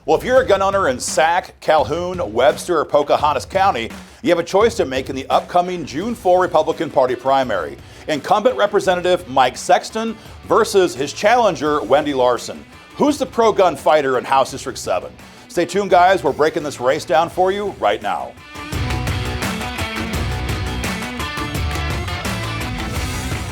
Well, if you're a gun owner in Sac, Calhoun, Webster, or Pocahontas County, you have a choice to make in the upcoming June 4 Republican Party primary. Incumbent Representative Mike Sexton versus his challenger, Wendy Larson. Who's the pro-gun fighter in House District 7? Stay tuned, guys. We're breaking this race down for you right now.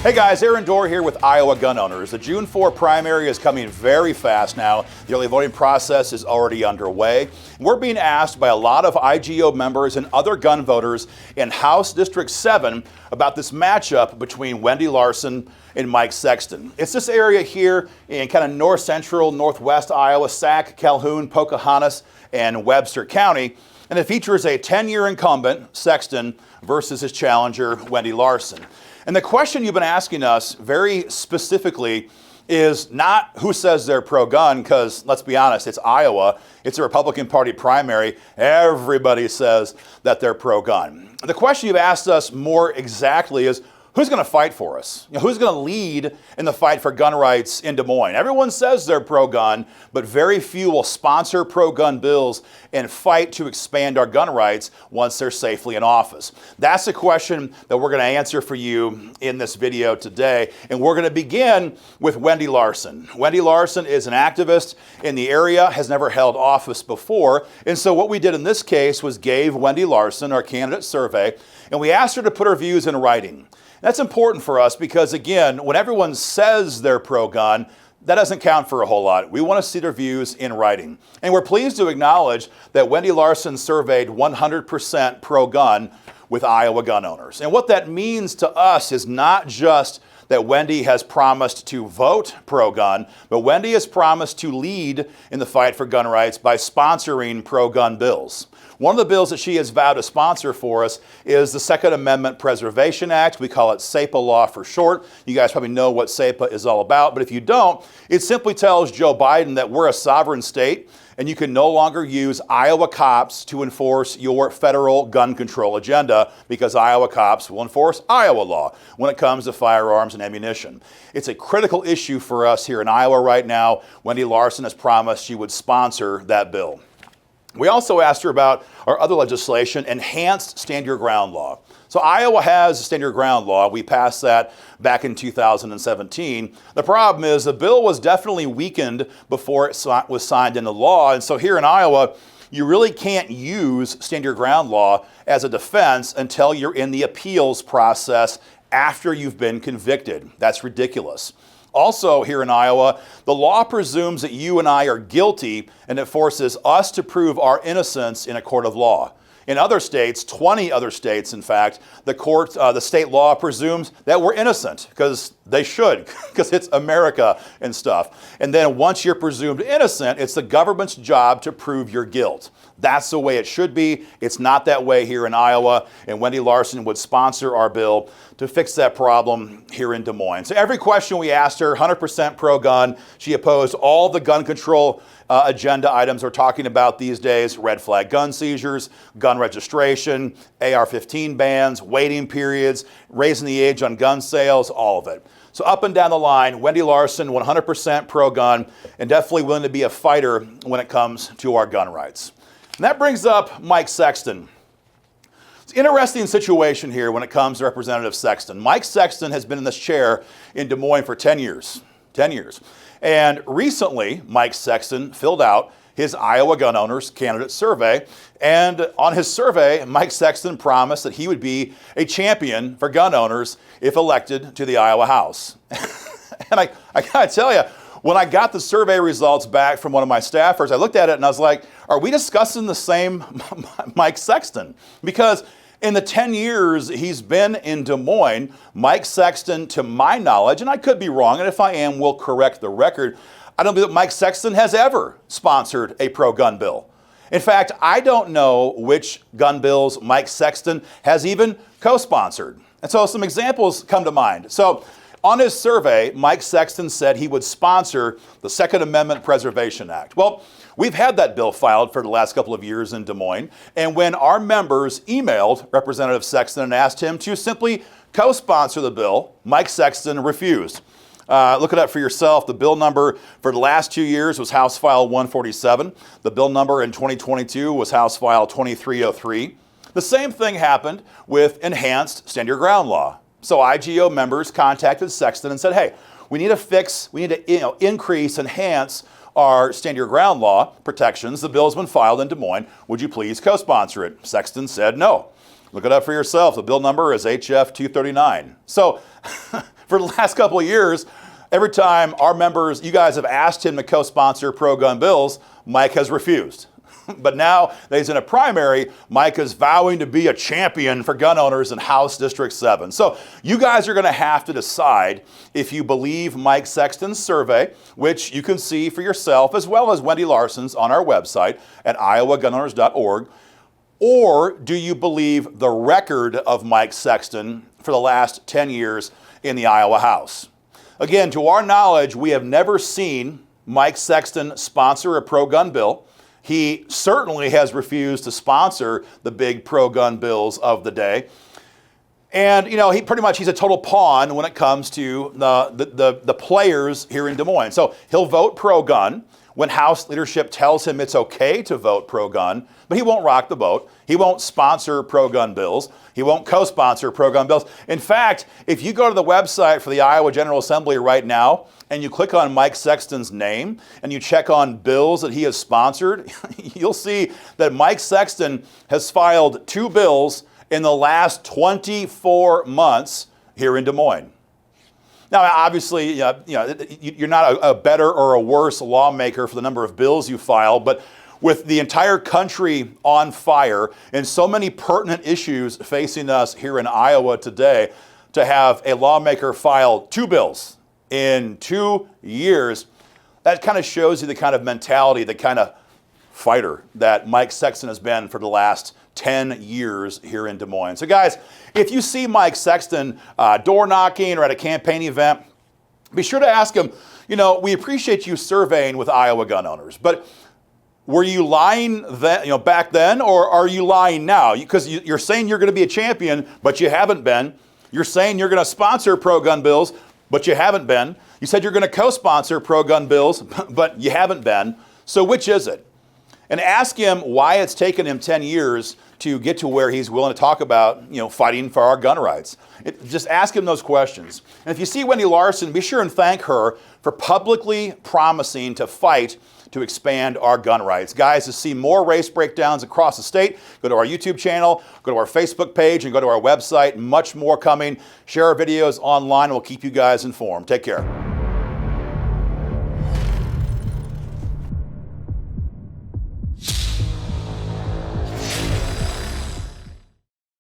Hey guys, Aaron Dorr here with Iowa Gun Owners. The June 4 primary is coming very fast now. The early voting process is already underway. We're being asked by a lot of IGO members and other gun voters in House District 7 about this matchup between Wendy Larson and Mike Sexton. It's this area here in kind of north central, northwest Iowa, Sac, Calhoun, Pocahontas, and Webster County. And it features a 10-year incumbent, Sexton, versus his challenger, Wendy Larson. And the question you've been asking us very specifically is not who says they're pro-gun, because let's be honest, it's Iowa, it's a Republican Party primary, everybody says that they're pro-gun. The question you've asked us more exactly is, who's going to fight for us? Who's going to lead in the fight for gun rights in Des Moines? Everyone says they're pro-gun, but very few will sponsor pro-gun bills and fight to expand our gun rights once they're safely in office. That's the question that we're going to answer for you in this video today. And we're going to begin with Wendy Larson. Wendy Larson is an activist in the area, has never held office before. And so what we did in this case was gave Wendy Larson our candidate survey, and we asked her to put her views in writing. That's important for us because, again, when everyone says they're pro-gun, that doesn't count for a whole lot. We want to see their views in writing. And we're pleased to acknowledge that Wendy Larson surveyed 100% pro-gun with Iowa gun owners. And what that means to us is not just that Wendy has promised to vote pro-gun, but Wendy has promised to lead in the fight for gun rights by sponsoring pro-gun bills. One of the bills that she has vowed to sponsor for us is the Second Amendment Preservation Act. We call it SAPA law for short. You guys probably know what SAPA is all about, but if you don't, it simply tells Joe Biden that we're a sovereign state and you can no longer use Iowa cops to enforce your federal gun control agenda because Iowa cops will enforce Iowa law when it comes to firearms and ammunition. It's a critical issue for us here in Iowa right now. Wendy Larson has promised she would sponsor that bill. We also asked her about our other legislation, enhanced stand your ground law. So Iowa has a stand your ground law. We passed that back in 2017. The problem is the bill was definitely weakened before it was signed into law. And so here in Iowa, you really can't use stand your ground law as a defense until you're in the appeals process after you've been convicted. That's ridiculous. Also here in Iowa, the law presumes that you and I are guilty, and it forces us to prove our innocence in a court of law. In other states, 20 other states, in fact, the state law presumes that we're innocent, because they should, because it's America and stuff. And then once you're presumed innocent, it's the government's job to prove your guilt. That's the way it should be. It's not that way here in Iowa, and Wendy Larson would sponsor our bill to fix that problem here in Des Moines. So every question we asked her, 100% pro-gun. She opposed all the gun control agenda items we're talking about these days: red flag gun seizures, gun registration, AR-15 bans, waiting periods, raising the age on gun sales, all of it. So up and down the line, Wendy Larson, 100% pro-gun, and definitely willing to be a fighter when it comes to our gun rights. And that brings up Mike Sexton. It's an interesting situation here when it comes to Representative Sexton. Mike Sexton has been in this chair in Des Moines for 10 years. 10 years. And recently, Mike Sexton filled out his Iowa gun owners candidate survey. And on his survey, Mike Sexton promised that he would be a champion for gun owners if elected to the Iowa House. And I gotta tell you, when I got the survey results back from one of my staffers, I looked at it and I was like, are we discussing the same Mike Sexton? Because in the 10 years he's been in Des Moines, Mike Sexton, to my knowledge, and I could be wrong, and if I am, we'll correct the record, I don't believe that Mike Sexton has ever sponsored a pro-gun bill. In fact, I don't know which gun bills Mike Sexton has even co-sponsored. And so some examples come to mind. So on his survey, Mike Sexton said he would sponsor the Second Amendment Preservation Act. Well, we've had that bill filed for the last couple of years in Des Moines, and when our members emailed Representative Sexton and asked him to simply co-sponsor the bill, Mike Sexton refused. Look it up for yourself. The bill number for the last 2 years was House File 147. The bill number in 2022 was House File 2303. The same thing happened with enhanced stand your ground law. So IGO members contacted Sexton and said, hey, we need to increase, enhance our stand your ground law protections. The bill has been filed in Des Moines. Would you please co-sponsor it? Sexton said no. Look it up for yourself. The bill number is HF 239. So for the last couple of years, every time our members, you guys have asked him to co-sponsor pro-gun bills, Mike has refused. But now that he's in a primary, Mike is vowing to be a champion for gun owners in House District 7. So you guys are going to have to decide if you believe Mike Sexton's survey, which you can see for yourself, as well as Wendy Larson's on our website at iowagunowners.org, or do you believe the record of Mike Sexton for the last 10 years in the Iowa House? Again, to our knowledge, we have never seen Mike Sexton sponsor a pro-gun bill. He certainly has refused to sponsor the big pro-gun bills of the day. And, he's a total pawn when it comes to the players here in Des Moines. So he'll vote pro-gun when House leadership tells him it's okay to vote pro-gun, but he won't rock the boat. He won't sponsor pro-gun bills. He won't co-sponsor pro-gun bills. In fact, if you go to the website for the Iowa General Assembly right now and you click on Mike Sexton's name and you check on bills that he has sponsored, you'll see that Mike Sexton has filed 2 bills in the last 24 months here in Des Moines. Now, obviously, you're not a better or a worse lawmaker for the number of bills you file, but with the entire country on fire and so many pertinent issues facing us here in Iowa today, to have a lawmaker file 2 bills in 2 years, that kind of shows you the kind of mentality, the kind of fighter that Mike Sexton has been for the last 10 years here in Des Moines. So guys, if you see Mike Sexton door knocking or at a campaign event, be sure to ask him, we appreciate you surveying with Iowa gun owners, but were you lying then, back then, or are you lying now? Because you're saying you're going to be a champion, but you haven't been. You're saying you're going to sponsor pro-gun bills, but you haven't been. You said you're going to co-sponsor pro-gun bills, but you haven't been. So which is it? And ask him why it's taken him 10 years to get to where he's willing to talk about, fighting for our gun rights. Just ask him those questions. And if you see Wendy Larson, be sure and thank her for publicly promising to fight to expand our gun rights. Guys, to see more race breakdowns across the state, go to our YouTube channel, go to our Facebook page, and go to our website. Much more coming. Share our videos online. We'll keep you guys informed. Take care.